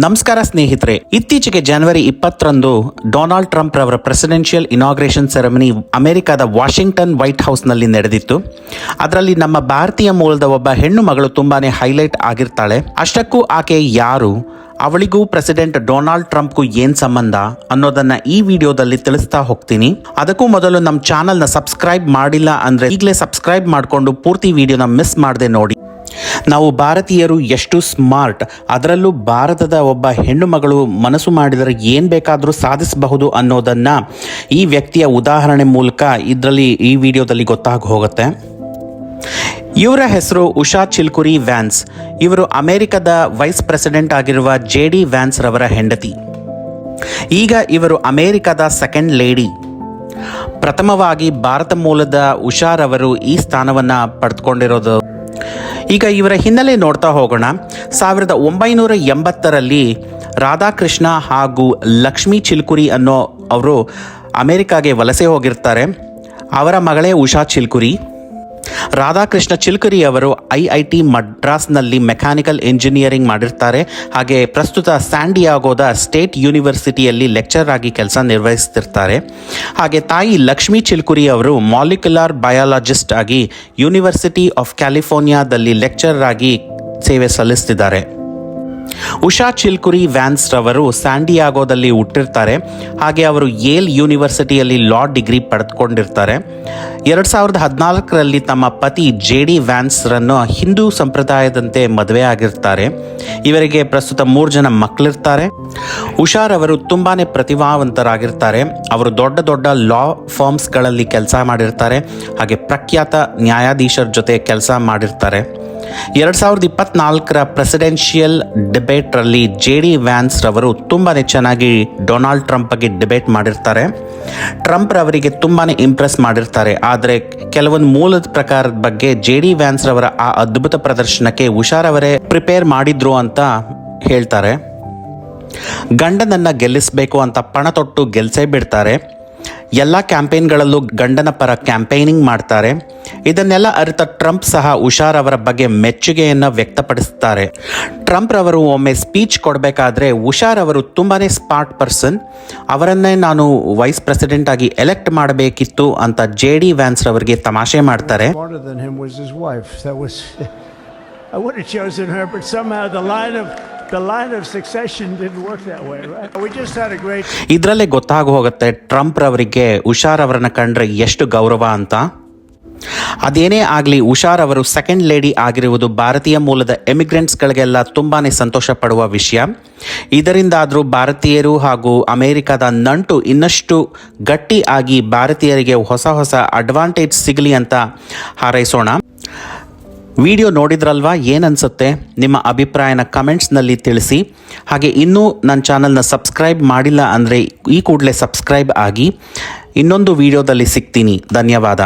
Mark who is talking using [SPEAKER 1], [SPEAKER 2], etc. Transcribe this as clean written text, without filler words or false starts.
[SPEAKER 1] ನಮಸ್ಕಾರ ಸ್ನೇಹಿತರೆ, ಇತ್ತೀಚೆಗೆ ಜನವರಿ 20ರಂದು ಡೊನಾಲ್ಡ್ ಟ್ರಂಪ್ ರವರ ಪ್ರೆಸಿಡೆನ್ಷಿಯಲ್ ಇನಾಗ್ರೇಷನ್ ಸೆರೆಮನಿ ಅಮೆರಿಕದ ವಾಷಿಂಗ್ಟನ್ ವೈಟ್ ಹೌಸ್ನಲ್ಲಿ ನಡೆದಿತ್ತು. ಅದರಲ್ಲಿ ನಮ್ಮ ಭಾರತೀಯ ಮೂಲದ ಒಬ್ಬ ಹೆಣ್ಣು ಮಗಳು ತುಂಬಾನೇ ಹೈಲೈಟ್ ಆಗಿರ್ತಾಳೆ. ಅಷ್ಟಕ್ಕೂ ಆಕೆ ಯಾರು, ಅವಳಿಗೂ ಪ್ರೆಸಿಡೆಂಟ್ ಡೊನಾಲ್ಡ್ ಟ್ರಂಪ್ಗೂ ಏನ್ ಸಂಬಂಧ ಅನ್ನೋದನ್ನ ಈ ವಿಡಿಯೋದಲ್ಲಿ ತಿಳಿಸ್ತಾ ಹೋಗ್ತೀನಿ. ಅದಕ್ಕೂ ಮೊದಲು ನಮ್ಮ ಚಾನಲ್ನ ಸಬ್ಸ್ಕ್ರೈಬ್ ಮಾಡಿಲ್ಲ ಅಂದ್ರೆ ಈಗಲೇ ಸಬ್ಸ್ಕ್ರೈಬ್ ಮಾಡಿಕೊಂಡು ಪೂರ್ತಿ ವಿಡಿಯೋನ ಮಿಸ್ ಮಾಡದೆ ನೋಡಿ. ನಾವು ಭಾರತೀಯರು ಎಷ್ಟು ಸ್ಮಾರ್ಟ್, ಅದರಲ್ಲೂ ಭಾರತದ ಒಬ್ಬ ಹೆಣ್ಣು ಮಗಳು ಮನಸ್ಸು ಮಾಡಿದರೆ ಏನು ಬೇಕಾದರೂ ಸಾಧಿಸಬಹುದು ಅನ್ನೋದನ್ನ ಈ ವ್ಯಕ್ತಿಯ ಉದಾಹರಣೆ ಮೂಲಕ ಈ ವಿಡಿಯೋದಲ್ಲಿ ಗೊತ್ತಾಗಿ ಹೋಗುತ್ತೆ. ಇವರ ಹೆಸರು ಉಷಾ ಚಿಲ್ಕುರಿ ವ್ಯಾನ್ಸ್. ಇವರು ಅಮೆರಿಕದ ವೈಸ್ ಪ್ರೆಸಿಡೆಂಟ್ ಆಗಿರುವ JD ವ್ಯಾನ್ಸ್ ರವರ ಹೆಂಡತಿ. ಈಗ ಇವರು ಅಮೆರಿಕದ ಸೆಕೆಂಡ್ ಲೇಡಿ. ಪ್ರಥಮವಾಗಿ ಭಾರತ ಮೂಲದ ಉಷಾರವರು ಈ ಸ್ಥಾನವನ್ನು ಪಡೆದುಕೊಂಡಿರೋದು. ಈಗ ಇವರ ಹಿನ್ನೆಲೆ ನೋಡ್ತಾ ಹೋಗೋಣ. 1980ರಲ್ಲಿ ರಾಧಾಕೃಷ್ಣ ಹಾಗೂ ಲಕ್ಷ್ಮೀ ಚಿಲ್ಕುರಿ ಅನ್ನೋ ಅವರು ಅಮೆರಿಕಾಗೆ ವಲಸೆ ಹೋಗಿರ್ತಾರೆ. ಅವರ ಮಗಳೇ ಉಷಾ ಚಿಲ್ಕುರಿ. ರಾಧಾಕೃಷ್ಣ ಚಿಲ್ಕುರಿ ಅವರು IIT ಮಡ್ರಾಸ್ನಲ್ಲಿ ಮೆಕ್ಯಾನಿಕಲ್ ಇಂಜಿನಿಯರಿಂಗ್ ಮಾಡಿರ್ತಾರೆ. ಹಾಗೆ ಪ್ರಸ್ತುತ ಸ್ಯಾನ್-ಡಿಯಾಗೋದ ಸ್ಟೇಟ್ ಯೂನಿವರ್ಸಿಟಿಯಲ್ಲಿ ಲೆಕ್ಚರ್ ಆಗಿ ಕೆಲಸ ನಿರ್ವಹಿಸ್ತಿರ್ತಾರೆ. ಹಾಗೆ ತಾಯಿ ಲಕ್ಷ್ಮೀ ಚಿಲ್ಕುರಿ ಅವರು ಮಾಲಿಕ್ಯುಲರ್ ಬಯಾಲಜಿಸ್ಟ್ ಆಗಿ ಯೂನಿವರ್ಸಿಟಿ ಆಫ್ ಕ್ಯಾಲಿಫೋರ್ನಿಯಾದಲ್ಲಿ ಲೆಕ್ಚರ್ ಆಗಿ ಸೇವೆ ಸಲ್ಲಿಸ್ತಿದ್ದಾರೆ. ಉಷಾ ಚಿಲ್ಕುರಿ ವ್ಯಾನ್ಸ್ ರವರು ಸ್ಯಾನ್-ಡಿಯಾಗೋದಲ್ಲಿ ಹುಟ್ಟಿರ್ತಾರೆ. ಹಾಗೆ ಅವರು ಯೇಲ್ ಯೂನಿವರ್ಸಿಟಿಯಲ್ಲಿ ಲಾ ಡಿಗ್ರಿ ಪಡೆದುಕೊಂಡಿರ್ತಾರೆ. 2014ರಲ್ಲಿ ತಮ್ಮ ಪತಿ JD ವ್ಯಾನ್ಸ್ ರನ್ನು ಹಿಂದೂ ಸಂಪ್ರದಾಯದಂತೆ ಮದುವೆ ಆಗಿರ್ತಾರೆ. ಇವರಿಗೆ ಪ್ರಸ್ತುತ 3 ಜನ ಮಕ್ಕಳಿರ್ತಾರೆ. ಉಷಾರವರು ತುಂಬಾನೇ ಪ್ರತಿಭಾವಂತರಾಗಿರ್ತಾರೆ. ಅವರು ದೊಡ್ಡ ದೊಡ್ಡ ಲಾ ಫರ್ಮ್ಸ್ಗಳಲ್ಲಿ ಕೆಲಸ ಮಾಡಿರ್ತಾರೆ. ಹಾಗೆ ಪ್ರಖ್ಯಾತ ನ್ಯಾಯಾಧೀಶರ ಜೊತೆ ಕೆಲಸ ಮಾಡಿರ್ತಾರೆ. 2024ರ ಪ್ರೆಸಿಡೆನ್ಷಿಯಲ್ ಡಿಬೇಟ್ರಲ್ಲಿ JD ವ್ಯಾನ್ಸ್ ರವರು ತುಂಬಾನೇ ಚೆನ್ನಾಗಿ ಡೊನಾಲ್ಡ್ ಟ್ರಂಪ್ ಬಗ್ಗೆ ಡಿಬೇಟ್ ಮಾಡಿರ್ತಾರೆ. ಟ್ರಂಪ್ ರವರಿಗೆ ತುಂಬಾನೇ ಇಂಪ್ರೆಸ್ ಮಾಡಿರ್ತಾರೆ. ಆದರೆ ಕೆಲವೊಂದು ಮೂಲದ ಪ್ರಕಾರದ ಬಗ್ಗೆ JD ವ್ಯಾನ್ಸ್ ರವರ ಆ ಅದ್ಭುತ ಪ್ರದರ್ಶನಕ್ಕೆ ಉಷಾರವರೇ ಪ್ರಿಪೇರ್ ಮಾಡಿದ್ರು ಅಂತ ಹೇಳ್ತಾರೆ. ಗಂಡನನ್ನ ಗೆಲ್ಲಿಸಬೇಕು ಅಂತ ಪಣ ತೊಟ್ಟು ಗೆಲ್ಸೇ ಬಿಡ್ತಾರೆ. ಎಲ್ಲ ಕ್ಯಾಂಪೇನ್ಗಳಲ್ಲೂ ಗಂಡನ ಪರ ಕ್ಯಾಂಪೇನಿಂಗ್ ಮಾಡ್ತಾರೆ. ಇದನ್ನೆಲ್ಲ ಅರಿತ ಟ್ರಂಪ್ ಸಹ ಉಷಾರ್ ಅವರ ಬಗ್ಗೆ ಮೆಚ್ಚುಗೆಯನ್ನು ವ್ಯಕ್ತಪಡಿಸ್ತಾರೆ. ಟ್ರಂಪ್ ರವರು ಒಮ್ಮೆ ಸ್ಪೀಚ್ ಕೊಡಬೇಕಾದ್ರೆ ಉಷಾರ್ ಅವರು ತುಂಬಾನೇ ಸ್ಮಾರ್ಟ್ ಪರ್ಸನ್, ಅವರನ್ನೇ ನಾನು ವೈಸ್ ಪ್ರೆಸಿಡೆಂಟ್ ಆಗಿ ಎಲೆಕ್ಟ್ ಮಾಡಬೇಕಿತ್ತು ಅಂತ JD ವ್ಯಾನ್ಸ್ ರವರಿಗೆ ತಮಾಷೆ ಮಾಡ್ತಾರೆ. ಇದರಲ್ಲೇ ಗೊತ್ತಾಗಿ ಹೋಗುತ್ತೆ ಟ್ರಂಪ್ ರವರಿಗೆ ಉಷಾರ್ ಅವರನ್ನ ಕಂಡ್ರೆ ಎಷ್ಟು ಗೌರವ ಅಂತ. ಅದೇನೇ ಆಗಲಿ, ಉಷಾರ್ ಅವರು ಸೆಕೆಂಡ್ ಲೇಡಿ ಆಗಿರುವುದು ಭಾರತೀಯ ಮೂಲದ ಎಮಿಗ್ರೆಂಟ್ಸ್ಗಳಿಗೆಲ್ಲ ತುಂಬಾನೇ ಸಂತೋಷ ಪಡುವ ವಿಷಯ. ಇದರಿಂದಾದರೂ ಭಾರತೀಯರು ಹಾಗೂ ಅಮೆರಿಕದ ನಂಟು ಇನ್ನಷ್ಟು ಗಟ್ಟಿ ಆಗಿ ಭಾರತೀಯರಿಗೆ ಹೊಸ ಹೊಸ ಅಡ್ವಾಂಟೇಜ್ ಸಿಗಲಿ ಅಂತ ಹಾರೈಸೋಣ. ವಿಡಿಯೋ ನೋಡಿದ್ರಲ್ವಾ, ಏನನ್ಸುತ್ತೆ? ನಿಮ್ಮ ಅಭಿಪ್ರಾಯನ ಕಮೆಂಟ್ಸ್ನಲ್ಲಿ ತಿಳಿಸಿ. ಹಾಗೆ ಇನ್ನೂ ನನ್ನ ಚಾನಲ್ನ ಸಬ್ಸ್ಕ್ರೈಬ್ ಮಾಡಿಲ್ಲ ಅಂದರೆ ಈ ಕೂಡಲೇ ಸಬ್ಸ್ಕ್ರೈಬ್ ಆಗಿ. ಇನ್ನೊಂದು ವಿಡಿಯೋದಲ್ಲಿ ಸಿಗ್ತೀನಿ. ಧನ್ಯವಾದ.